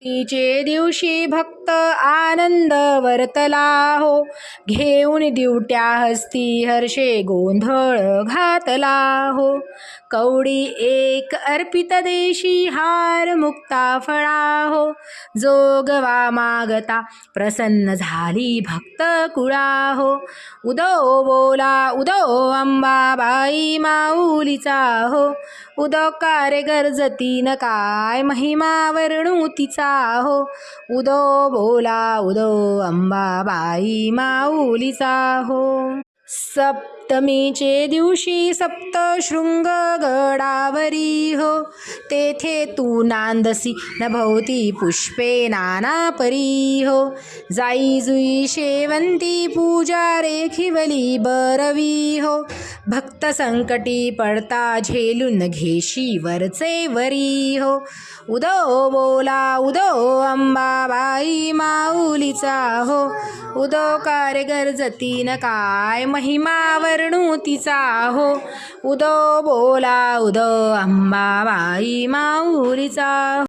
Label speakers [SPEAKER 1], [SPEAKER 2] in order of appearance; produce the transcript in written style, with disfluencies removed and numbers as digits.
[SPEAKER 1] चे दिवशी भक्त आनंद वर्तला हो, घेऊन दिवट्या हस्ती हर्षे गोंधळ घातला हो. कवडी एक अर्पित देशी हार मुक्ता फळा हो, जोगवा मागता प्रसन्न झाली भक्त कुळा हो. उदो बोला उदो अंबाबाई माऊलीचा हो, उदो कार्य गर्जती न काय महिमा वर्णू तिचा हो. उदो बोला उदो अंबाबाई माऊलीचा हो. सप्तमीचे दिवशी सप्तशृंग गडावरी हो, तेथे तू नांदसी नभोवती पुष्पे नाना परी हो. जाई जुई शेवंती पूजा रेखिवली बरवी हो, भक्त संकटी पडता झेलून घेशी वरचे वरी हो. उदो बोला उदो अंबाबाई माऊलीचा हो, उदो कार्य गर्जती न काय महिमा वर्णू तिचा हो. उदो बोला उदो अंबाबाई माऊलीचा